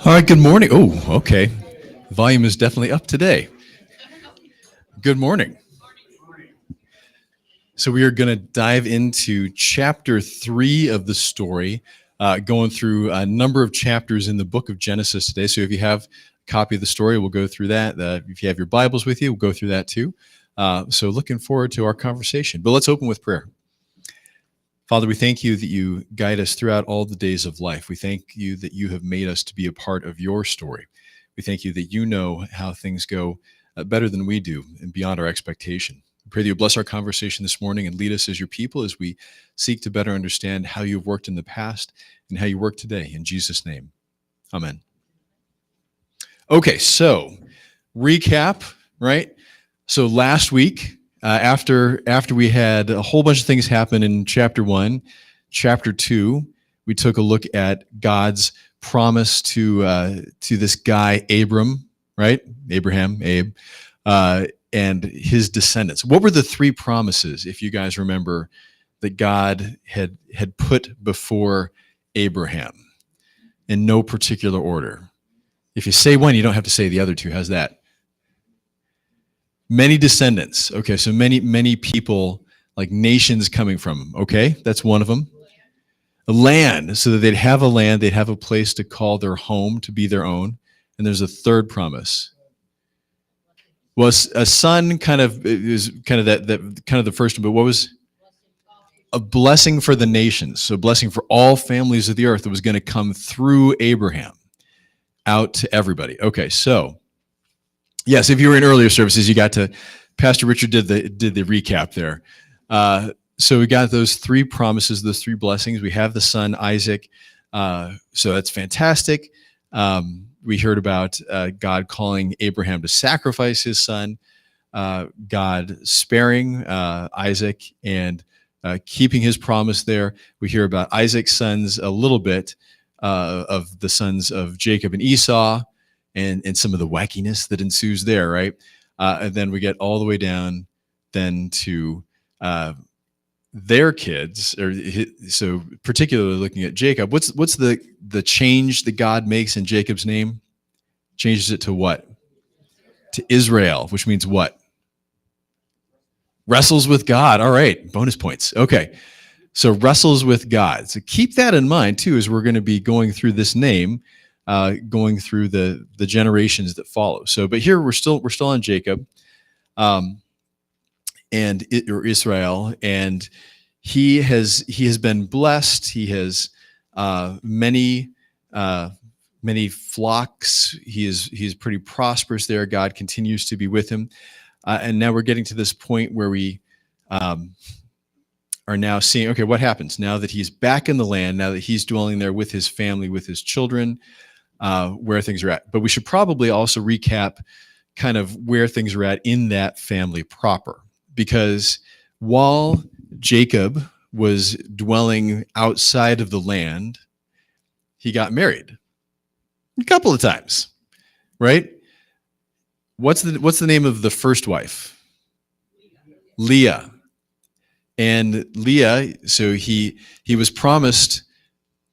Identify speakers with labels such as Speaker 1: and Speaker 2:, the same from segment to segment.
Speaker 1: All right, good morning. Oh, okay. Volume is definitely up today. Good morning. So, we are going to dive into chapter 3 of the story, going through a number of chapters in the book of Genesis today. So, if you have a copy of the story, we'll go through that. If you have your Bibles with you, we'll go through that too. So, looking forward to our conversation. But let's open with prayer. Father, we thank you that you guide us throughout all the days of life. We thank you that you have made us to be a part of your story. We thank you that you know how things go better than we do and beyond our expectation. We pray that you bless our conversation this morning and lead us as your people as we seek to better understand how you've worked in the past and how you work today. In Jesus' name, amen. Okay, so recap, right? So last week, after we had a whole bunch of things happen in chapter 1, chapter 2, we took a look at God's promise to this guy Abram, right? Abe, and his descendants. What were the 3 promises, if you guys remember, that God had put before Abraham in no particular order? If you say one, you don't have to say the other 2. How's that? Many descendants. Okay, so many people, like nations coming from them. Okay, that's one of them. A land, so that they'd have a land, they'd have a place to call their home, to be their own. And there's a third promise. Well, a son kind of is kind of that kind of the first one, but what was a blessing for the nations? So a blessing for all families of the earth that was going to come through Abraham out to everybody. Okay, so yes, if you were in earlier services, you got to, Pastor Richard did the recap there. So we got those 3 promises, those 3 blessings. We have the son Isaac, so that's fantastic. We heard about God calling Abraham to sacrifice his son, God sparing Isaac and keeping his promise there. We hear about Isaac's sons a little bit, of the sons of Jacob and Esau, and some of the wackiness that ensues there, right? And then we get all the way down then to their kids, so particularly looking at Jacob. What's the change that God makes in Jacob's name? Changes it to what? To Israel, which means what? Wrestles with God. All right, bonus points. Okay, so wrestles with God. So keep that in mind too, as we're going to be going through this name. Going through the generations that follow. So, but here we're still on Jacob, or Israel, and he has been blessed. He has many flocks. He is pretty prosperous there. God continues to be with him, and now we're getting to this point where we are now seeing, okay, what happens now that he's back in the land, now that he's dwelling there with his family, with his children, where things are at. But we should probably also recap kind of where things are at in that family proper. Because while Jacob was dwelling outside of the land, he got married a couple of times, right? What's the name of the first wife? Leah. And Leah, so he was promised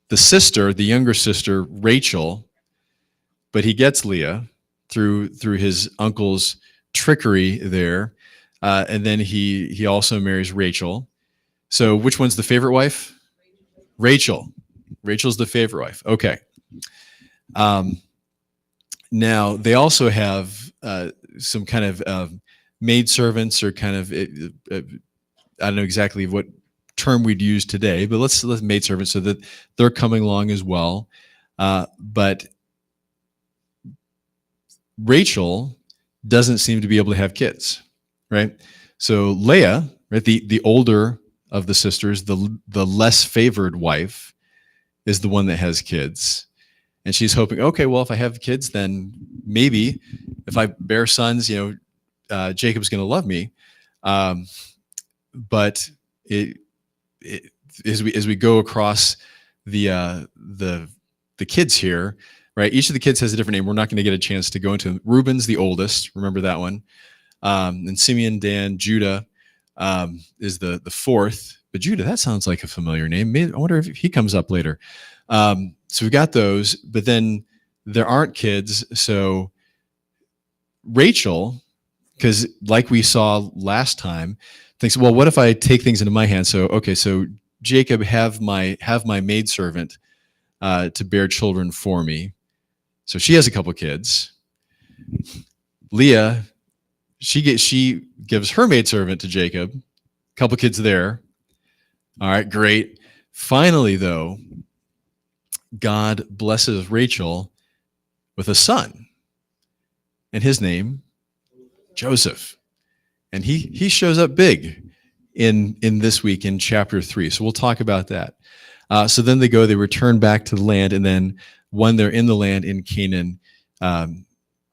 Speaker 1: the younger sister, Rachel, but he gets Leah through his uncle's trickery there, and then he also marries Rachel. So which one's the favorite wife? Rachel. Rachel's the favorite wife. Okay. Now they also have some kind of maidservants, or kind of I don't know exactly what term we'd use today, but let's maidservants, so that they're coming along as well. But Rachel doesn't seem to be able to have kids, right? So Leah, right, the older of the sisters, the less favored wife, is the one that has kids. And she's hoping, okay, well, if I have kids, then maybe if I bear sons, Jacob's going to love me. But as we go across the kids here, right? Each of the kids has a different name. We're not going to get a chance to go into them. Reuben's the oldest. Remember that one. And Simeon, Dan, Judah is the fourth. But Judah, that sounds like a familiar name. I wonder if he comes up later. So we've got those, but then there aren't kids. So Rachel, because like we saw last time, thinks, well, what if I take things into my hands? So okay, so Jacob, have my maidservant to bear children for me. So she has a couple kids. Leah, she gives her maidservant to Jacob. A couple kids there. All right, great. Finally, though, God blesses Rachel with a son, and his name, Joseph. And he shows up big in this week in chapter 3. So we'll talk about that. So then they return back to the land, and then when they're in the land in Canaan,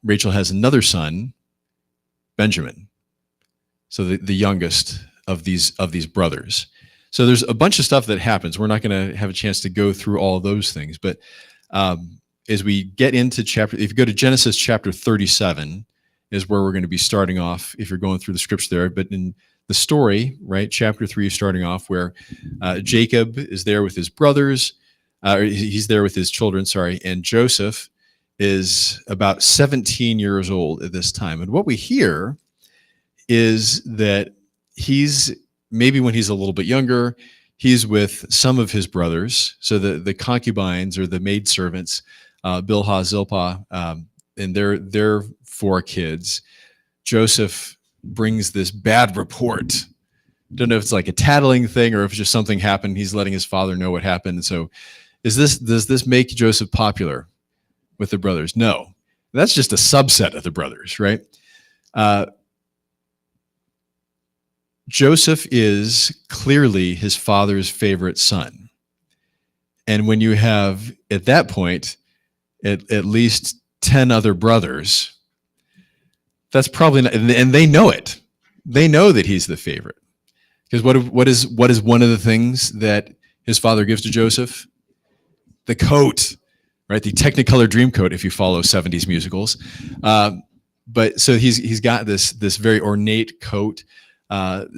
Speaker 1: Rachel has another son, Benjamin. So the youngest of these brothers. So there's a bunch of stuff that happens. We're not going to have a chance to go through all of those things, but as we get into if you go to Genesis chapter 37, is where we're going to be starting off if you're going through the scripture there. But in the story, right, chapter 3 is starting off where Jacob is there with his brothers, he's there with his children, and Joseph is about 17 years old at this time. And what we hear is that he's, maybe when he's a little bit younger, he's with some of his brothers. So the concubines or the maidservants, Bilhah, Zilpah, and their 4 kids. Joseph brings this bad report. Don't know if it's like a tattling thing or if just something happened. He's letting his father know what happened. And so does this make Joseph popular with the brothers? No. That's just a subset of the brothers, right? Joseph is clearly his father's favorite son. And when you have, at that point, at least 10 other brothers, that's probably not, and they know it. They know that he's the favorite. Because what is one of the things that his father gives to Joseph? The coat, right? The Technicolor Dreamcoat, if you follow 70s musicals. But so he's got this very ornate coat.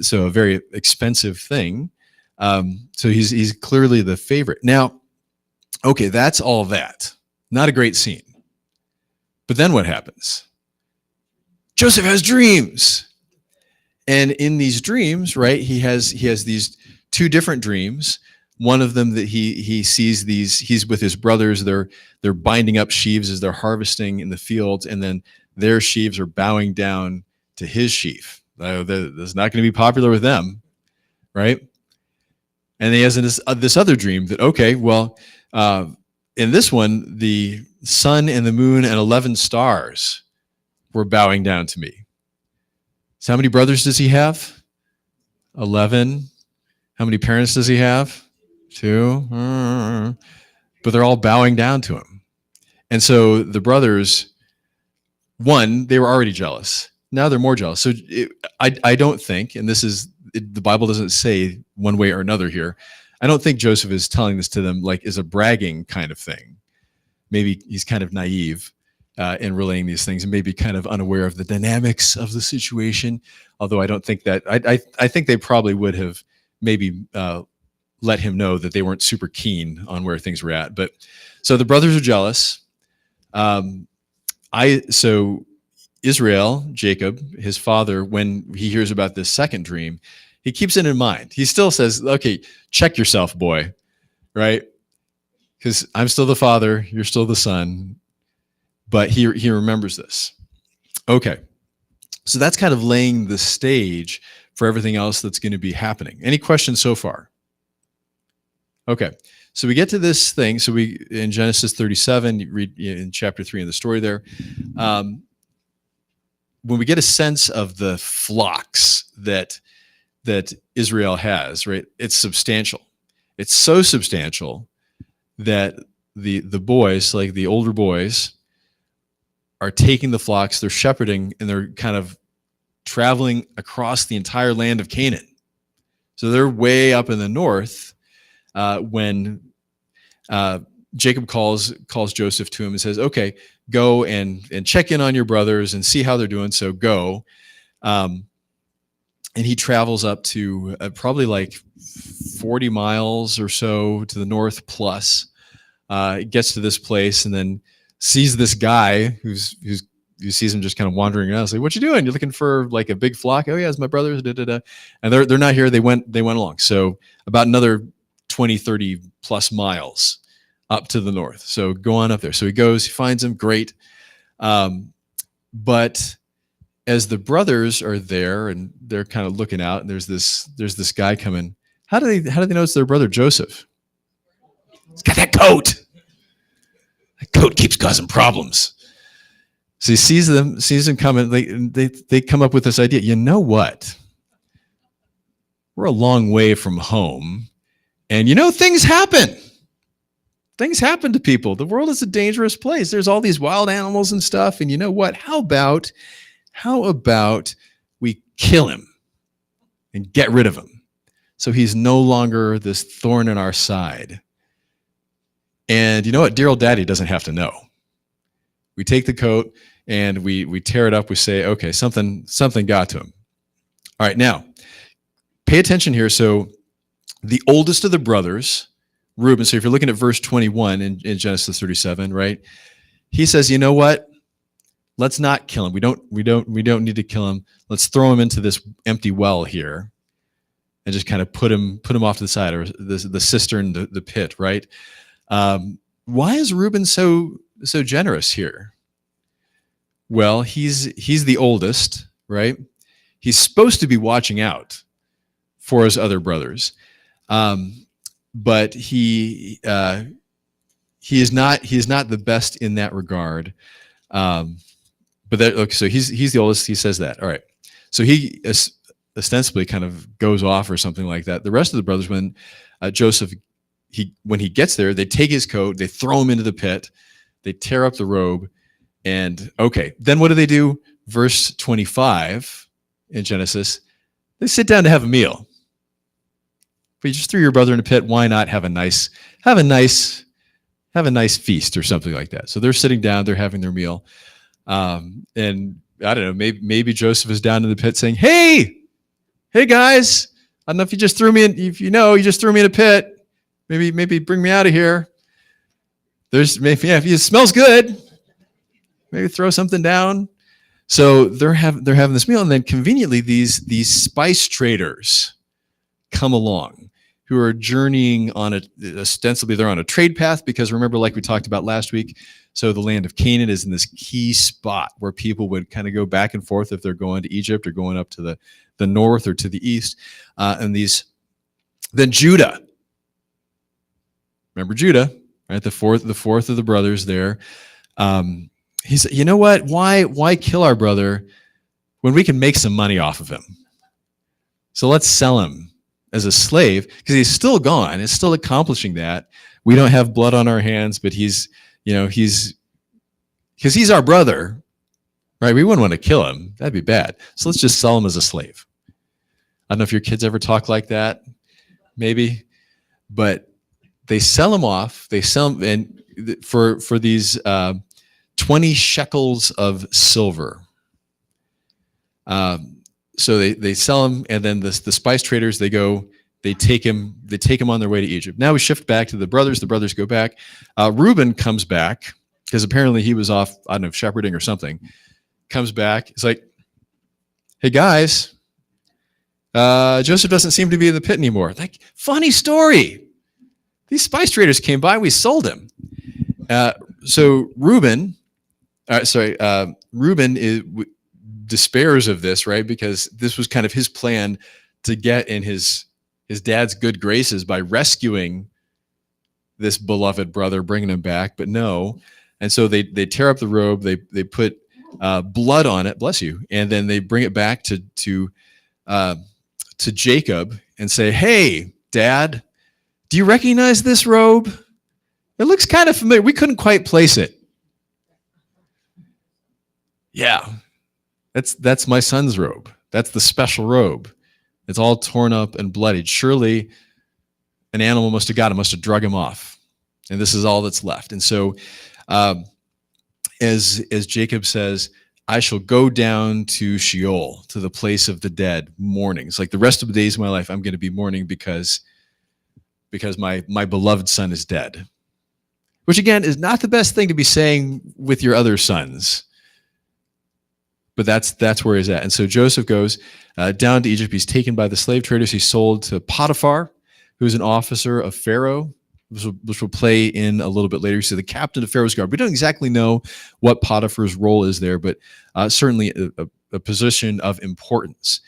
Speaker 1: So a very expensive thing. So he's clearly the favorite. Now, okay, that's all that. Not a great scene. But then what happens? Joseph has dreams. And in these dreams, right, he has these 2 different dreams. One of them that he sees he's with his brothers, they're binding up sheaves as they're harvesting in the fields, and then their sheaves are bowing down to his sheaf. That's not going to be popular with them, right? And he has this other dream that, okay, well, in this one, the sun and the moon and 11 stars were bowing down to me. So how many brothers does he have? 11. How many parents does he have? 2. But they're all bowing down to him. And so the brothers, one, they were already jealous. Now they're more jealous. So I don't think, and the Bible doesn't say one way or another here, I don't think Joseph is telling this to them like as a bragging kind of thing. Maybe he's kind of naive in relaying these things and maybe kind of unaware of the dynamics of the situation. Although I don't think that, I think they probably would have maybe let him know that they weren't super keen on where things were at. But so the brothers are jealous. So Israel, Jacob, his father, when he hears about this second dream, he keeps it in mind. He still says, okay, check yourself, boy, right? Because I'm still the father, you're still the son. But he remembers this. Okay, so that's kind of laying the stage for everything else that's going to be happening. Any questions so far? Okay, so we get to this thing. So we, in Genesis 37, you read in chapter 3 in the story there, when we get a sense of the flocks that Israel has, right? It's substantial. It's so substantial that the boys, like the older boys, are taking the flocks, they're shepherding, and they're kind of traveling across the entire land of Canaan. So they're way up in the north when Jacob calls Joseph to him and says, okay, go and check in on your brothers and see how they're doing. So go. And he travels up to probably like 40 miles or so to the north plus Gets to this place and then sees this guy who sees him just kind of wandering around. It's like, what you doing? You're looking for like a big flock? Oh yeah, it's my brothers. Da, da, da. And they're not here. They went along. So about another 20, 30 plus miles up to the north. So go on up there. So he goes, he finds him. Great. But as the brothers are there and they're kind of looking out, and there's this guy coming. How do they know it's their brother Joseph? He's got that coat. That coat keeps causing problems. So he sees them coming. They come up with this idea. You know what? We're a long way from home, and things happen. Things happen to people. The world is a dangerous place. There's all these wild animals and stuff. And you know what? How about we kill him and get rid of him, so he's no longer this thorn in our side? And you know what? Dear old daddy doesn't have to know. We take the coat and we tear it up. We say, okay, something got to him. All right, now pay attention here. So the oldest of the brothers, Reuben. So if you're looking at verse 21 in Genesis 37, right? He says, you know what? Let's not kill him. We don't need to kill him. Let's throw him into this empty well here and just kind of put him off to the side, or the cistern, the pit, right? Why is Reuben so generous here? Well, he's the oldest, right? He's supposed to be watching out for his other brothers, but he is not the best in that regard. So he's the oldest. He says that. All right. So he ostensibly kind of goes off or something like that. The rest of the brothers, when Joseph, when he gets there, they take his coat, they throw him into the pit, they tear up the robe, and okay, then what do? Verse 25 in Genesis, they sit down to have a meal. But you just threw your brother in a pit, why not have a nice feast or something like that? So they're sitting down, they're having their meal, and I don't know, maybe Joseph is down in the pit saying, "Hey guys, I don't know if you just threw me in. If you just threw me in a pit. Maybe bring me out of here. If it smells good, maybe throw something down." So they're having this meal, and then conveniently these spice traders come along, who are journeying ostensibly they're on a trade path, because remember, like we talked about last week, so the land of Canaan is in this key spot where people would kind of go back and forth if they're going to Egypt or going up to the north or to the east. Then Judah. Remember Judah, right? The fourth of the brothers there. He said, you know what? Why kill our brother when we can make some money off of him? So let's sell him as a slave, because he's still gone. He's still accomplishing that. We don't have blood on our hands, but he's our brother, right? We wouldn't want to kill him. That'd be bad. So let's just sell him as a slave. I don't know if your kids ever talk like that, maybe, but they sell him off. They sell him, and for these 20 shekels of silver. So they sell him, and then the spice traders, they take him on their way to Egypt. Now we shift back to the brothers. The brothers go back. Reuben comes back, because apparently he was off, I don't know, shepherding or something. Comes back. It's like, hey guys, Joseph doesn't seem to be in the pit anymore. Like, funny story. These spice traders came by. We sold him. So Reuben despairs of this, right? Because this was kind of his plan to get in his dad's good graces by rescuing this beloved brother, bringing him back, but no. And so they tear up the robe, they put blood on it, bless you, and then they bring it back to Jacob and say, "Hey, Dad, do you recognize this robe? It looks kind of familiar. We couldn't quite place it." Yeah, that's my son's robe. That's the special robe. It's all torn up and bloodied. Surely an animal must have got him, must have drug him off. And this is all that's left. And so as Jacob says, I shall go down to Sheol, to the place of the dead, mourning. It's like the rest of the days of my life, I'm going to be mourning because my beloved son is dead. which again is not the best thing to be saying with your other sons. But that's where he's at. And so Joseph goes down to Egypt. He's taken by the slave traders. He's sold to Potiphar, who's an officer of Pharaoh, which will play in a little bit later. So the captain of Pharaoh's guard. We don't exactly know what Potiphar's role is there, but certainly a position of importance.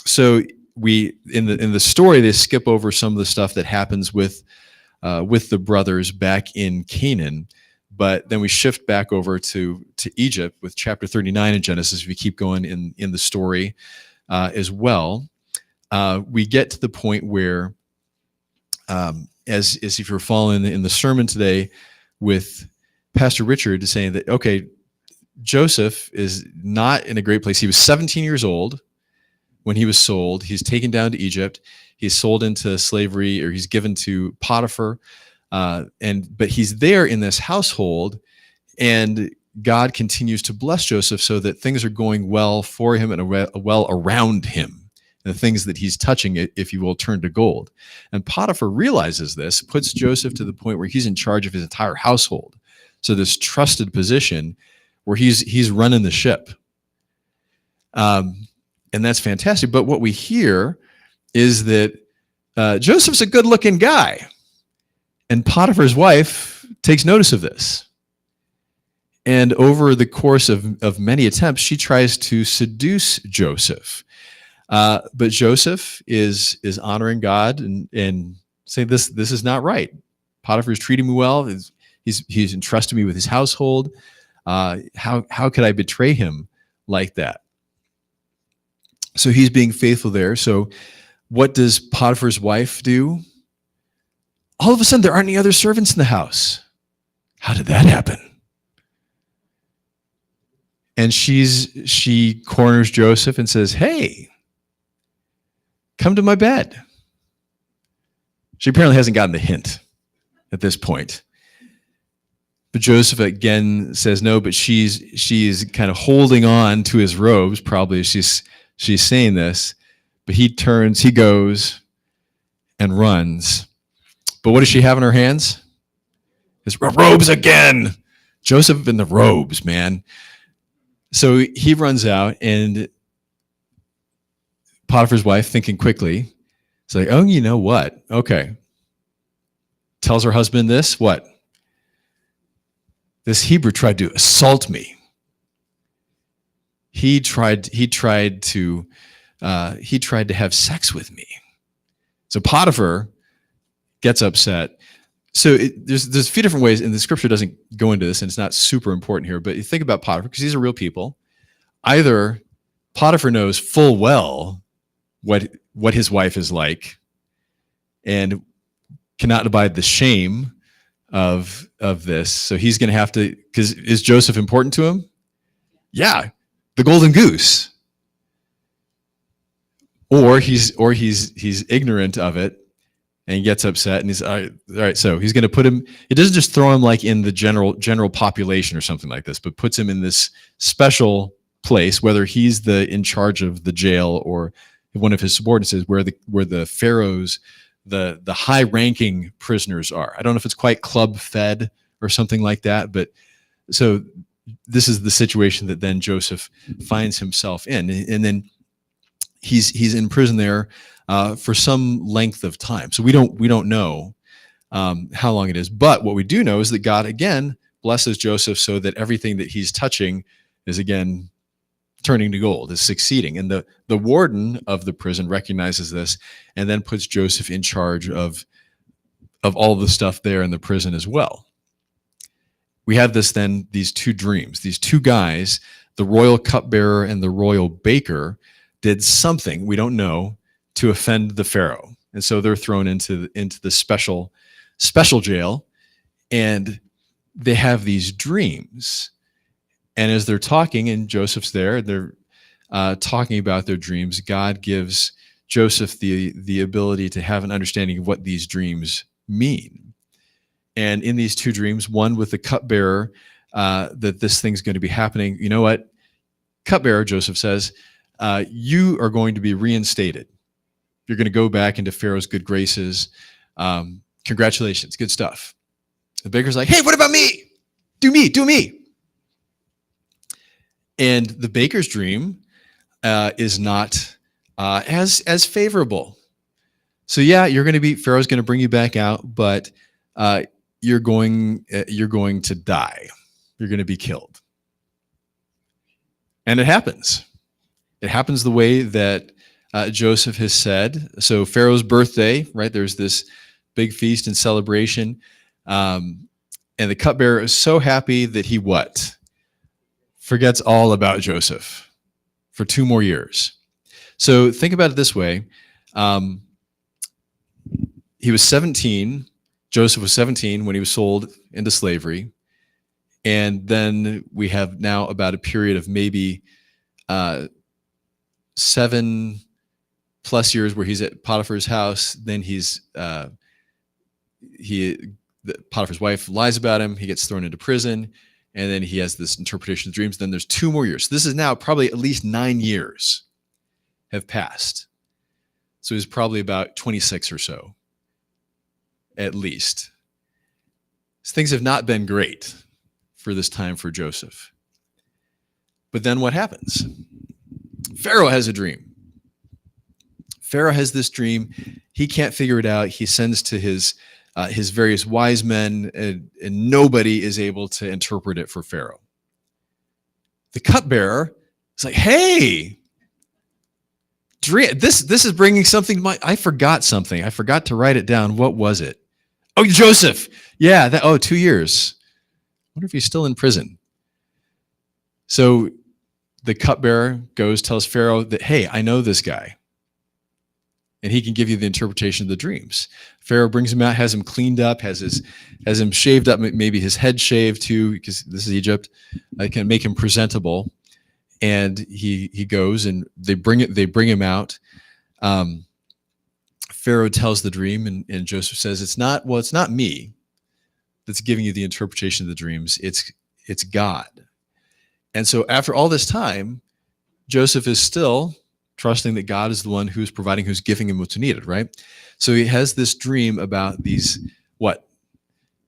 Speaker 1: So we in the story, they skip over some of the stuff that happens with the brothers back in Canaan. But then we shift back over to Egypt with chapter 39 in Genesis. We keep going in the story as well. We get to the point where, as if you're following in the sermon today with Pastor Richard saying that, okay, Joseph is not in a great place. He was 17 years old when he was sold. He's taken down to Egypt. He's sold into slavery, or he's given to Potiphar. But he's there in this household, and God continues to bless Joseph so that things are going well for him and well around him. And the things that he's touching, if you will, turn to gold. And Potiphar realizes this, puts Joseph to the point where he's in charge of his entire household. So this trusted position where he's running the ship. And that's fantastic. But what we hear is that Joseph's a good-looking guy. And Potiphar's wife takes notice of this. And over the course of many attempts, she tries to seduce Joseph. But Joseph is honoring God and saying, this is not right. Potiphar is treating me well. He's entrusted me with his household. How could I betray him like that? So he's being faithful there. So what does Potiphar's wife do? All of a sudden, there aren't any other servants in the house. How did that happen? And she corners Joseph and says, hey, come to my bed. She apparently hasn't gotten the hint at this point. But Joseph again says no, but she's kind of holding on to his robes, probably she's saying this, but he goes and runs. But what does she have in her hands? His robes again. Joseph in the robes, man. So he runs out, and Potiphar's wife, thinking quickly, is like, oh, you know what? Okay. Tells her husband this, what? This Hebrew tried to assault me. He tried to have sex with me. So Potiphar gets upset. So there's a few different ways, and the scripture doesn't go into this, and it's not super important here, but you think about Potiphar, because these are real people. Either Potiphar knows full well what his wife is like and cannot abide the shame of this. So he's going to have to, because is Joseph important to him? Yeah, the golden goose. Or he's ignorant of it and he gets upset, and he's all right. So he's going to put him. It doesn't just throw him like in the general population or something like this, but puts him in this special place, whether he's in charge of the jail or one of his subordinates is, where the Pharaoh's the high-ranking prisoners are. I don't know if it's quite club fed or something like that, but so this is the situation that then Joseph finds himself in, and then he's in prison there for some length of time. So we don't know how long it is, but what we do know is that God again blesses Joseph so that everything that he's touching is again turning to gold, is succeeding. And the warden of the prison recognizes this and then puts Joseph in charge of all the stuff there in the prison as well. We have these two dreams. These two guys, the royal cupbearer and the royal baker, did something, we don't know, to offend the Pharaoh. And so they're thrown into the special jail, and they have these dreams. And as they're talking, and Joseph's there, they're talking about their dreams, God gives Joseph the ability to have an understanding of what these dreams mean. And in these two dreams, one with the cupbearer, that this thing's going to be happening. You know what? Cupbearer, Joseph says, you are going to be reinstated. You're going to go back into Pharaoh's good graces. Congratulations, good stuff. The baker's like, hey, what about me? Do me. And the baker's dream is not as favorable. So yeah, Pharaoh's going to bring you back out, but you're going to die. You're going to be killed. And it happens. It happens the way that Joseph has said. So Pharaoh's birthday, right? There's this big feast and celebration. And the cupbearer is so happy that he what? Forgets all about Joseph for 2 more years. So think about it this way. He was 17. Joseph was 17 when he was sold into slavery. And then we have now about a period of maybe 7+ years where he's at Potiphar's house. Then Potiphar's wife lies about him. He gets thrown into prison. And then he has this interpretation of dreams. Then there's 2 more years. So this is now probably at least 9 years have passed. So he's probably about 26 or so, at least. So things have not been great for this time for Joseph. But then what happens? Pharaoh has a dream. Pharaoh has this dream. He can't figure it out. He sends to his various wise men, and nobody is able to interpret it for Pharaoh. The cupbearer is like, hey, this is bringing something. I forgot something. I forgot to write it down. What was it? Oh, Joseph. Yeah. 2 years. I wonder if he's still in prison. So the cupbearer tells Pharaoh that, hey, I know this guy, and he can give you the interpretation of the dreams. Pharaoh brings him out, has him cleaned up, has him shaved up, maybe his head shaved too, because this is Egypt. I can make him presentable, and he goes, and they bring him out. Pharaoh tells the dream, and Joseph says, it's not me that's giving you the interpretation of the dreams. It's God. And so after all this time, Joseph is still trusting that God is the one who's providing, who's giving him what's needed, right? So he has this dream about these, what?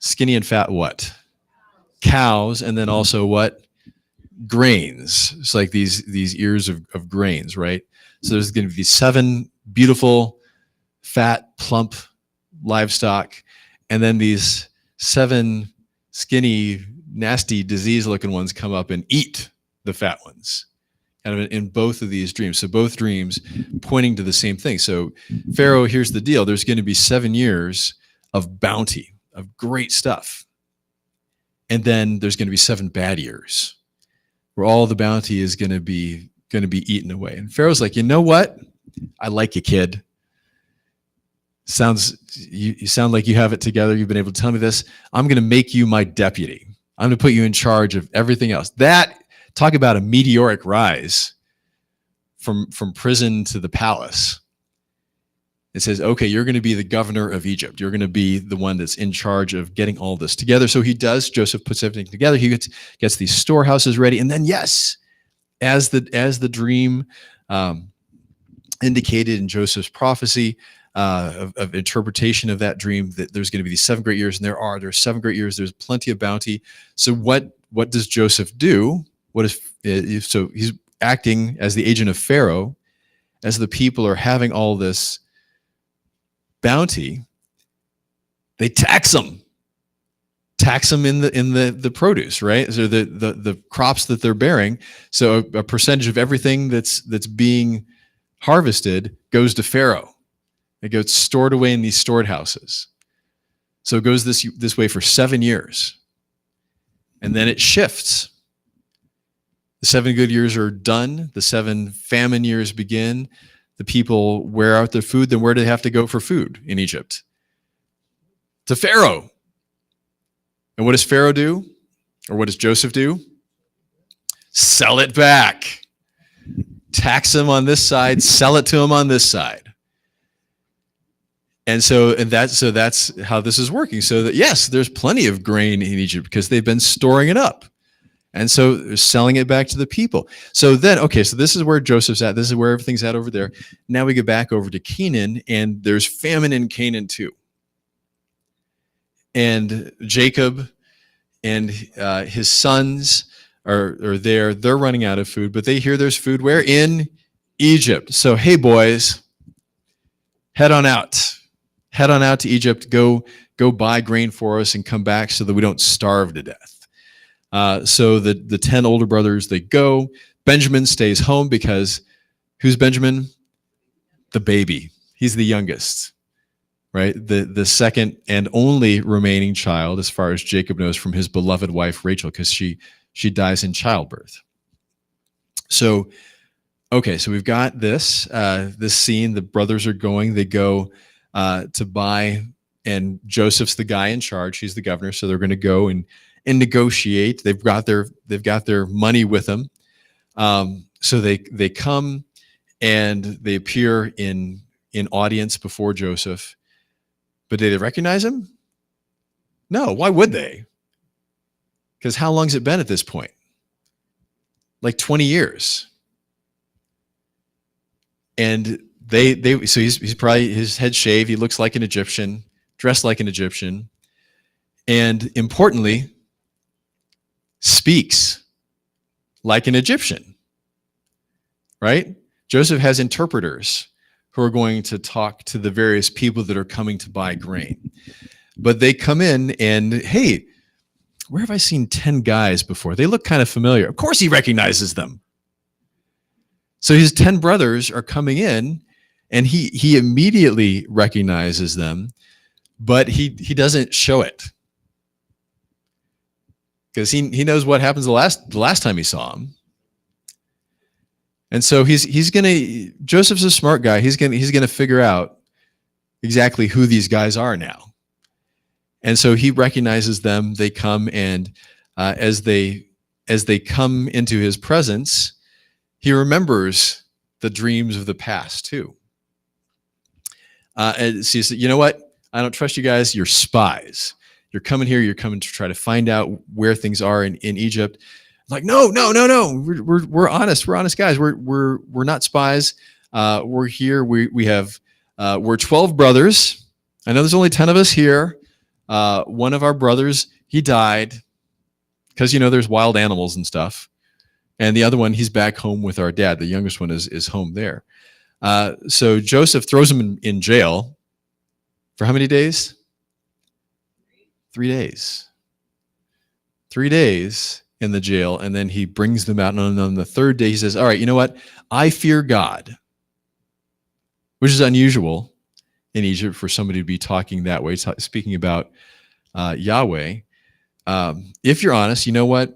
Speaker 1: Skinny and fat what? Cows, and then also what? Grains. It's like these ears of grains, right? So there's going to be 7 beautiful, fat, plump livestock, and then these 7 skinny, nasty, disease-looking ones come up and eat the fat ones. Kind of in both of these dreams. So both dreams pointing to the same thing. So Pharaoh, here's the deal. There's going to be 7 years of bounty, of great stuff. And then there's going to be 7 bad years where all the bounty is going to be eaten away. And Pharaoh's like, you know what? I like you, kid. You sound like you have it together. You've been able to tell me this. I'm going to make you my deputy. I'm going to put you in charge of everything else. Talk about a meteoric rise from prison to the palace. It says, okay, you're going to be the governor of Egypt. You're going to be the one that's in charge of getting all this together. So he does. Joseph puts everything together. He gets these storehouses ready. And then, yes, as the dream indicated in Joseph's prophecy of interpretation of that dream, that there's going to be these 7 great years, and there's 7 great years. There's plenty of bounty. So what does Joseph do? So he's acting as the agent of Pharaoh, as the people are having all this bounty. They tax them in the produce, right? So the crops that they're bearing. So a percentage of everything that's being harvested goes to Pharaoh. It gets stored away in these stored houses. So it goes this way for 7 years, and then it shifts. The 7 good years are done. The 7 famine years begin. The people wear out their food. Then where do they have to go for food in Egypt? To Pharaoh. And what does Pharaoh do? Or what does Joseph do? Sell it back. Tax them on this side, sell it to them on this side. And that's how this is working. So that, yes, there's plenty of grain in Egypt because they've been storing it up. And so they're selling it back to the people. So then, okay, so this is where Joseph's at. This is where everything's at over there. Now we get back over to Canaan, and there's famine in Canaan too. and Jacob and his sons are there. They're running out of food, but they hear there's food where? In Egypt. So, hey, boys, head on out. Head on out to Egypt. Go buy grain for us and come back so that we don't starve to death. So the 10 older brothers, they go. Benjamin stays home because who's Benjamin? The baby. He's the youngest, right? The second and only remaining child, as far as Jacob knows, from his beloved wife Rachel, because she dies in childbirth. So, okay, so we've got this scene. The brothers are going. They go to buy, and Joseph's the guy in charge. He's the governor, so they're going to go and negotiate. They've got their money with them. So they come and they appear in audience before Joseph. But did they recognize him? No. Why would they? Because how long's it been at this point? Like 20 years. And so he's probably, his head shaved. He looks like an Egyptian, dressed like an Egyptian, and importantly, speaks like an Egyptian, right? Joseph has interpreters who are going to talk to the various people that are coming to buy grain. But they come in and, hey, where have I seen 10 guys before? They look kind of familiar. Of course he recognizes them. So his 10 brothers are coming in, and he immediately recognizes them, but he doesn't show it. Because he knows what happens the last time he saw him. And so Joseph's a smart guy. He's gonna figure out exactly who these guys are now. And so he recognizes them. They come, and as they come into his presence, he remembers the dreams of the past too. And so he said, you know what? I don't trust you guys. You're spies. You're coming here. You're coming to try to find out where things are in Egypt. Like, no. We're honest. We're honest guys. We're not spies. We're here. We're 12 brothers. I know there's only 10 of us here. One of our brothers, he died because, there's wild animals and stuff. And the other one, he's back home with our dad. The youngest one is home there. So Joseph throws him in jail for how many days? 3 days. 3 days in the jail, and then he brings them out. And on the third day, he says, all right, you know what? I fear God, which is unusual in Egypt for somebody to be talking that way, speaking about Yahweh. If you're honest, you know what?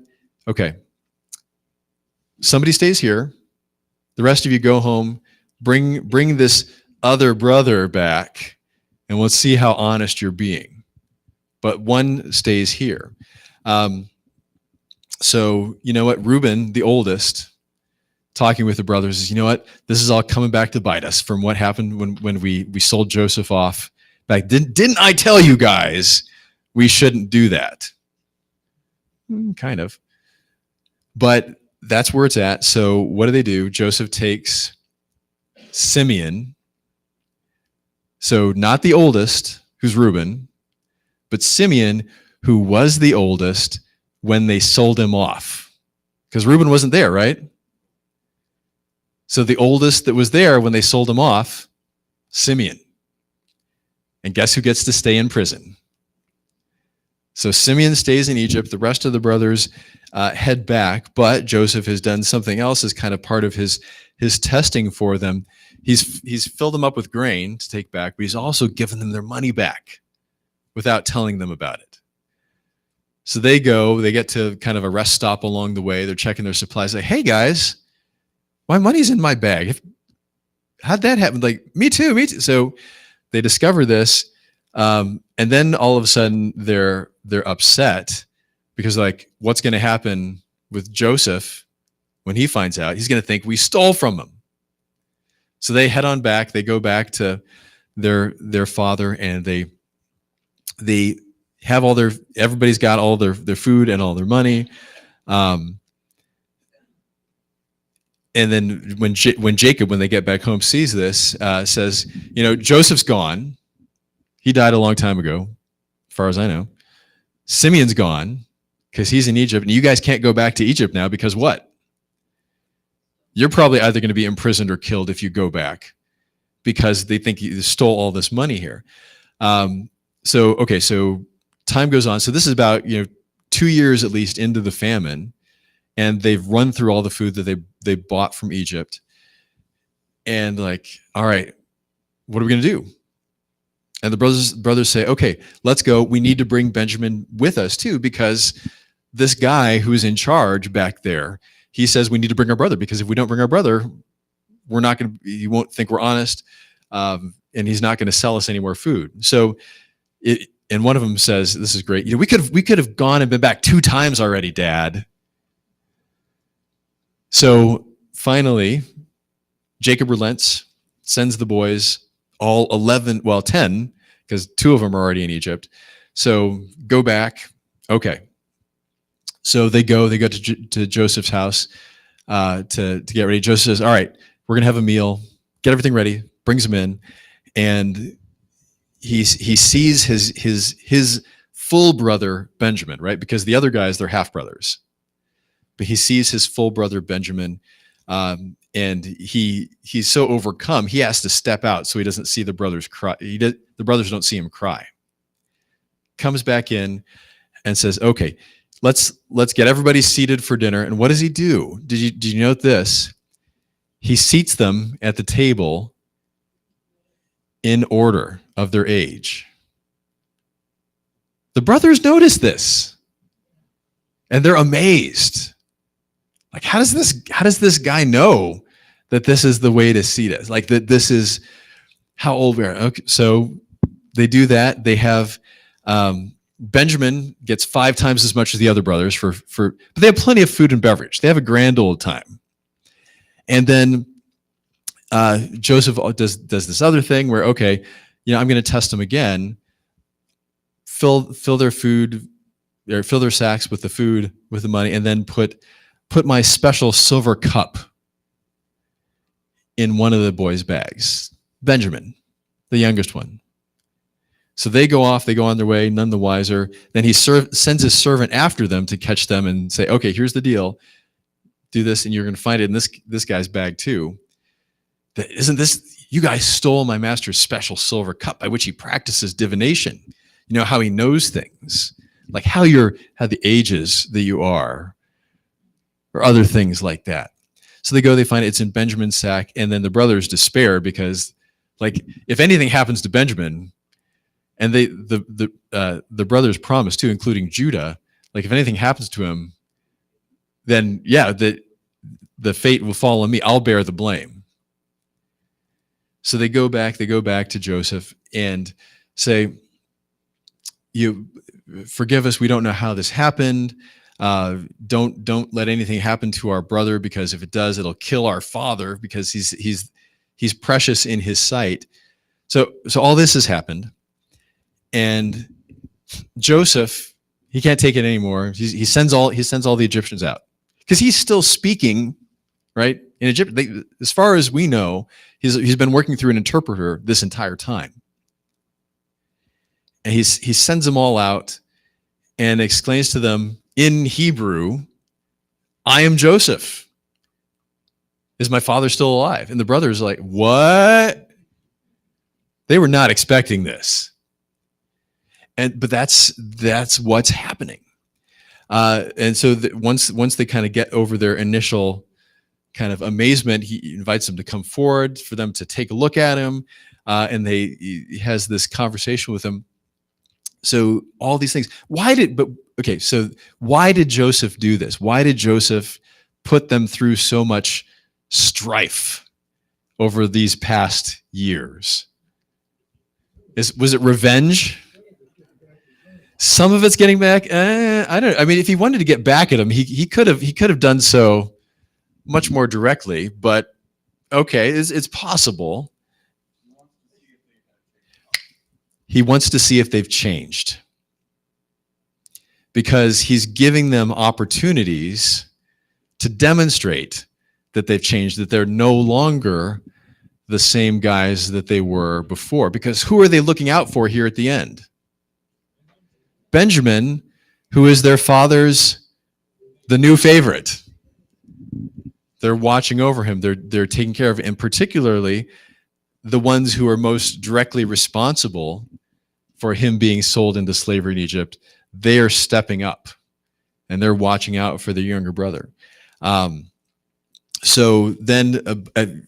Speaker 1: Okay. Somebody stays here. The rest of you go home. Bring this other brother back, and we'll see how honest you're being. But one stays here. So you know what? Reuben, the oldest, talking with the brothers, is, you know what? This is all coming back to bite us from what happened when we sold Joseph off back. Didn't I tell you guys we shouldn't do that? Kind of. But that's where it's at. So what do? Joseph takes Simeon, so not the oldest, who's Reuben, but Simeon, who was the oldest when they sold him off. Because Reuben wasn't there, right? So the oldest that was there when they sold him off, Simeon. And guess who gets to stay in prison? So Simeon stays in Egypt. The rest of the brothers head back, but Joseph has done something else as kind of part of his testing for them. He's filled them up with grain to take back, but he's also given them their money back without telling them about it. So they get to kind of a rest stop along the way. They're checking their supplies. Like, hey guys, my money's in my bag. How'd that happen? Like, me too. So they discover this. And then all of a sudden they're upset because, like, what's going to happen with Joseph when he finds out? He's going to think we stole from him. So they head on back. They go back to their father, and they have everybody's got all their food and all their money. And then when Jacob, when they get back home, sees this, says, Joseph's gone. He died a long time ago, as far as I know. Simeon's gone because he's in Egypt, and you guys can't go back to Egypt now because what? You're probably either going to be imprisoned or killed if you go back because they think you stole all this money here. So time goes on. So this is about 2 years at least into the famine, and they've run through all the food that they bought from Egypt, and like, all right, what are we going to do? And the brothers say, okay, let's go. We need to bring Benjamin with us too, because this guy who's in charge back there, he says we need to bring our brother, because if we don't bring our brother, he won't think we're honest, and he's not going to sell us any more food. So, and one of them says, this is great. We could have gone and been back 2 times already, Dad. So finally, Jacob relents, sends the boys, all 10, because 2 of them are already in Egypt. So go back. Okay. So they go to Joseph's house to get ready. Joseph says, all right, we're going to have a meal, get everything ready, brings them in, and he sees his full brother Benjamin, right? Because the other guys, they're half brothers. But he sees his full brother Benjamin, and he's so overcome, he has to step out so he doesn't see the brothers cry. The brothers don't see him cry. Comes back in and says, okay, let's get everybody seated for dinner. And what does he do? Did you note this? He seats them at the table in order of their age. The brothers notice this, and they're amazed. Like, how does this guy know that this is the way to seat us? Like, that this is how old we are. Okay, so they do that. They have Benjamin gets 5 times as much as the other brothers but they have plenty of food and beverage. They have a grand old time. And then Joseph does this other thing where, okay, I'm going to test them again. Fill their food, or fill their sacks with the food, with the money, and then put my special silver cup in one of the boys' bags. Benjamin, the youngest one. So they go on their way, none the wiser. Then he sends his servant after them to catch them and say, okay, here's the deal. Do this, and you're going to find it in this guy's bag too. Isn't this, you guys stole my master's special silver cup by which he practices divination. You know how he knows things, like how the ages that you are, or other things like that. So they find it's in Benjamin's sack, and then the brothers despair because, like, if anything happens to Benjamin, and the brothers promise too, including Judah, like if anything happens to him, then yeah, the fate will fall on me. I'll bear the blame. So they go back to Joseph and say, you forgive us. We don't know how this happened. Don't let anything happen to our brother, because if it does, it'll kill our father, because he's precious in his sight. So all this has happened, and Joseph, he can't take it anymore. He sends all the Egyptians out, because he's still speaking, right? In Egypt, as far as we know, he's been working through an interpreter this entire time. And he sends them all out and explains to them in Hebrew, I am Joseph. Is my father still alive? And the brothers are like, what? They were not expecting this. But that's what's happening. And so once they kind of get over their initial kind of amazement, he invites them to come forward for them to take a look at him. And he has this conversation with them. So all these things, why did Joseph do this? Why did Joseph put them through so much strife over these past years? Was it revenge? Some of it's getting back. I don't know. I mean, if he wanted to get back at him, he could have done so much more directly, but okay, it's possible. He wants to see if they've changed, because he's giving them opportunities to demonstrate that they've changed, that they're no longer the same guys that they were before. Because who are they looking out for here at the end? Benjamin, who is their father's the new favorite. They're watching over him. They're taking care of him, and particularly the ones who are most directly responsible for him being sold into slavery in Egypt. They are stepping up, and they're watching out for their younger brother. So then,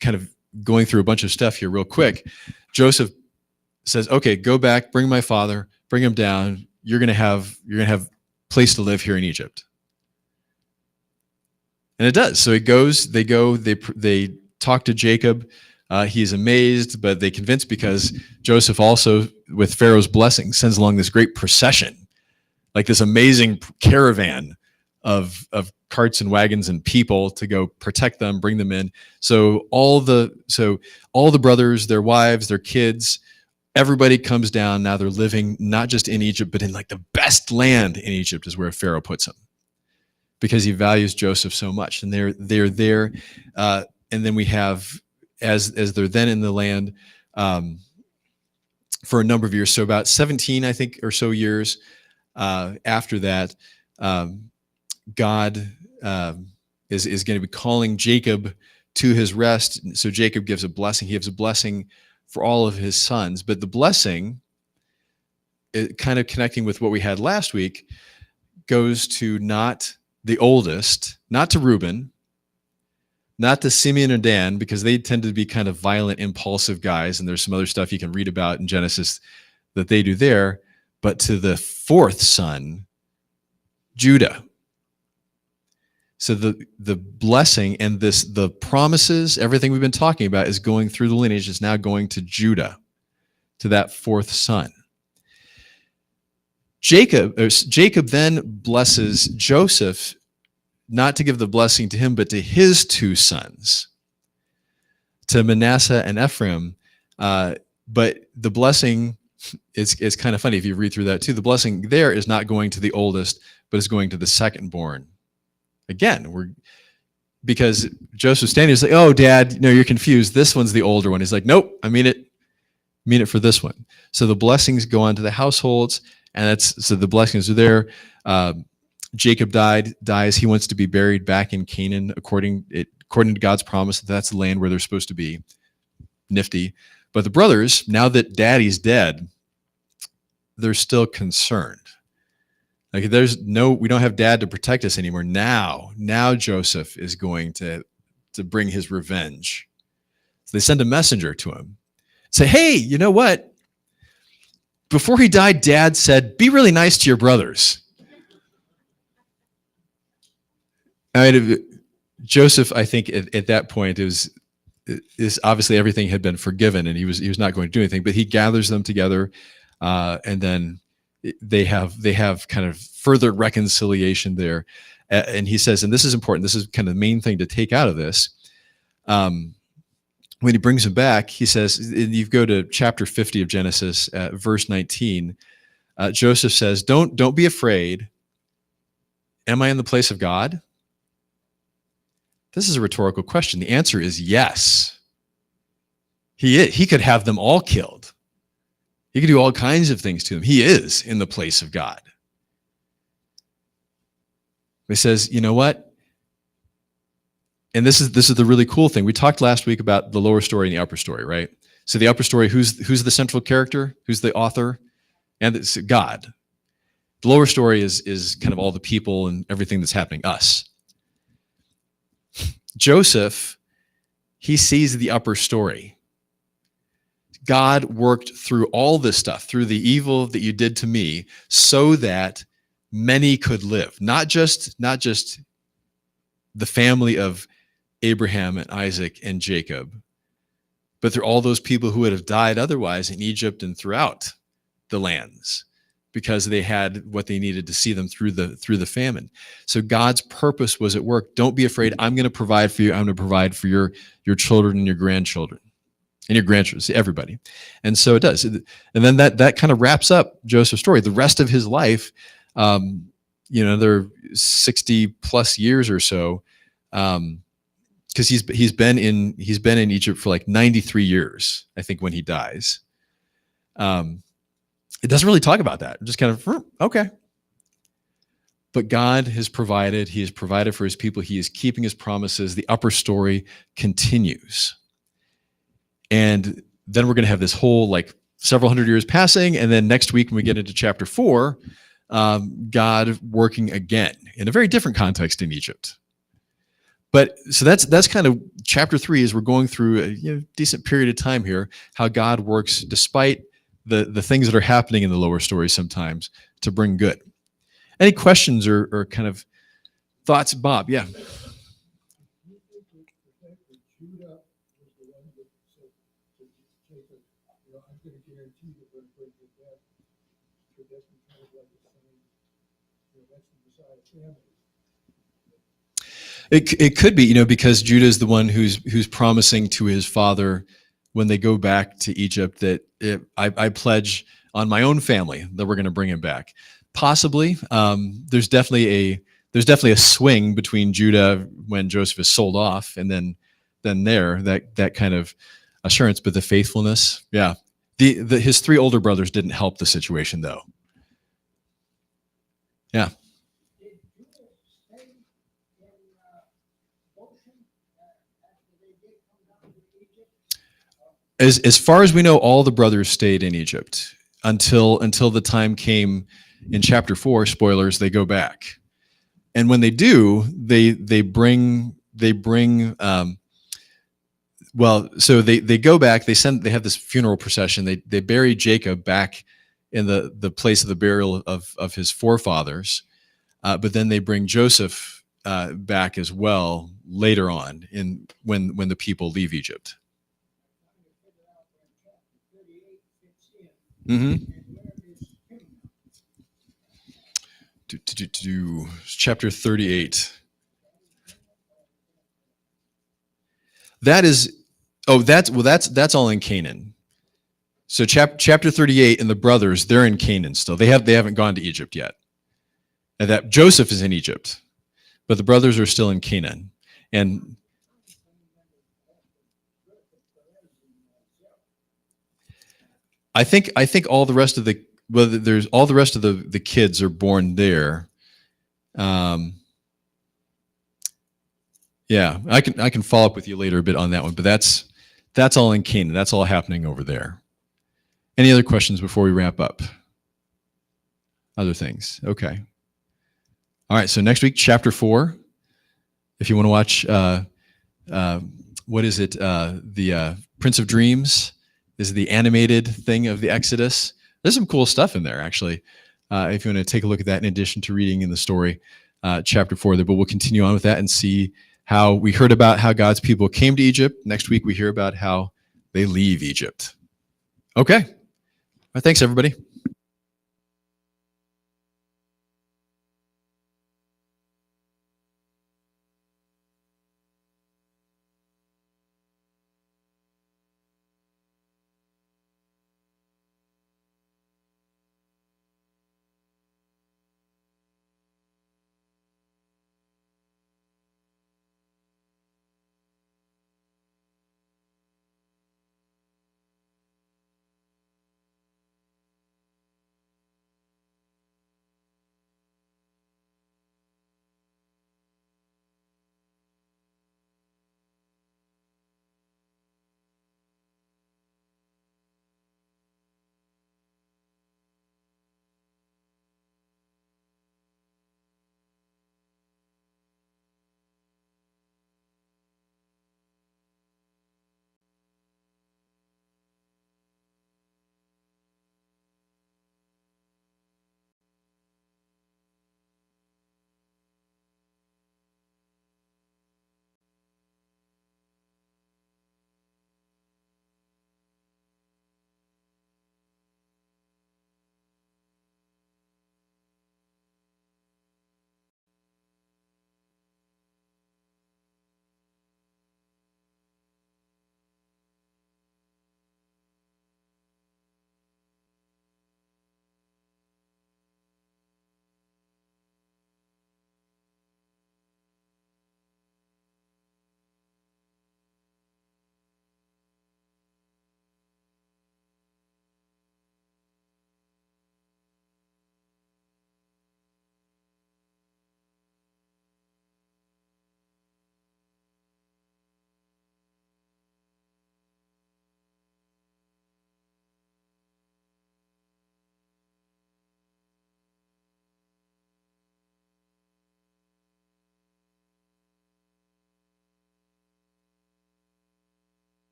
Speaker 1: kind of going through a bunch of stuff here real quick, Joseph says, "Okay, go back, bring my father, bring him down. You're gonna have place to live here in Egypt." And it does. So they talk to Jacob. He's amazed, but they convince, because Joseph also, with Pharaoh's blessing, sends along this great procession, like this amazing caravan of carts and wagons and people to go protect them, bring them in. So all the brothers, their wives, their kids, everybody comes down. Now they're living not just in Egypt, but in like the best land in Egypt is where Pharaoh puts them, because he values Joseph so much. And they're there. And then we have, as they're then in the land for a number of years, so about 17, I think, or so years after that, God is going to be calling Jacob to his rest. So Jacob gives a blessing. He gives a blessing for all of his sons. But the blessing, kind of connecting with what we had last week, goes to not the oldest, not to Reuben, not to Simeon or Dan, because they tend to be kind of violent, impulsive guys. And there's some other stuff you can read about in Genesis that they do there, but to the fourth son, Judah. So the blessing and the promises, everything we've been talking about, is going through the lineage, is now going to Judah, to that fourth son. Jacob then blesses Joseph, not to give the blessing to him, but to his two sons, to Manasseh and Ephraim. But the blessing is kind of funny if you read through that too. The blessing there is not going to the oldest, but is going to the second born. Again, because Joseph's standing, he's like, "Oh, Dad, no, you're confused. This one's the older one." He's like, "Nope, I mean it for this one." So the blessings go on to the households, and so the blessings are there. Jacob dies. He wants to be buried back in Canaan according to God's promise. That's the land where they're supposed to be. Nifty. But the brothers, now that Daddy's dead, they're still concerned. Like, we don't have Dad to protect us anymore. Now Joseph is going to bring his revenge. So they send a messenger to him. Say, "Hey, you know what? Before he died, Dad said, be really nice to your brothers." I mean, Joseph, I think at that point, is obviously everything had been forgiven, and he was not going to do anything. But he gathers them together, and then they have kind of further reconciliation there. And he says, and this is important. This is kind of the main thing to take out of this. When he brings them back, he says, you go to chapter 50 of Genesis, verse 19. Joseph says, "Don't be afraid. Am I in the place of God?" This is a rhetorical question. The answer is yes. He could have them all killed. He could do all kinds of things to them. He is in the place of God. He says, "You know what?" And this is the really cool thing. We talked last week about the lower story and the upper story, right? So the upper story, who's the central character? Who's the author? And it's God. The lower story is kind of all the people and everything that's happening, us. Joseph, he sees the upper story. God worked through all this stuff, through the evil that you did to me, so that many could live. Not just the family of Abraham and Isaac and Jacob, but through all those people who would have died otherwise in Egypt and throughout the lands, because they had what they needed to see them through the famine. So God's purpose was at work. Don't be afraid. I'm going to provide for you. I'm going to provide for your children and your grandchildren and your grandchildren, everybody. And so it does. And then that kind of wraps up Joseph's story. The rest of his life, they're 60 plus years or so, because he's been in Egypt for like 93 years, I think, when he dies. It doesn't really talk about that. Just kind of, okay. But God has provided. He has provided for his people. He is keeping his promises. The upper story continues. And then we're going to have this whole like several hundred years passing. And then next week, when we get into chapter 4, God working again in a very different context in Egypt. But so that's kind of chapter 3 as we're going through a decent period of time here, how God works despite the things that are happening in the lower story sometimes to bring good. Any questions or kind of thoughts, Bob? Yeah. It could be, because Judah is the one who's promising to his father when they go back to Egypt that I pledge on my own family that we're going to bring him back. Possibly, there's definitely a swing between Judah when Joseph is sold off, and then that kind of assurance, but the faithfulness, yeah. His 3 older brothers didn't help the situation though. Yeah. As far as we know, all the brothers stayed in Egypt until the time came in chapter 4. Spoilers: they go back, and when they do, they bring. So they go back. They have this funeral procession. They bury Jacob back in the place of the burial of his forefathers, but then they bring Joseph back as well later on when the people leave Egypt. Mm-hmm. Chapter 38. That's all in Canaan. So chapter 38 and the brothers, they're in Canaan still. They haven't gone to Egypt yet. And that Joseph is in Egypt, but the brothers are still in Canaan. And I think all the rest of the kids are born there. Yeah, I can follow up with you later a bit on that one, but that's all in Canaan. That's all happening over there. Any other questions before we wrap up? Other things? Okay. All right. So next week, chapter 4. If you want to watch, what is it? The Prince of Dreams is the animated thing of the Exodus. There's some cool stuff in there, actually. If you want to take a look at that, in addition to reading in the story, chapter 4 there. But we'll continue on with that and see how we heard about how God's people came to Egypt. Next week, we hear about how they leave Egypt. Okay. All right, thanks, everybody.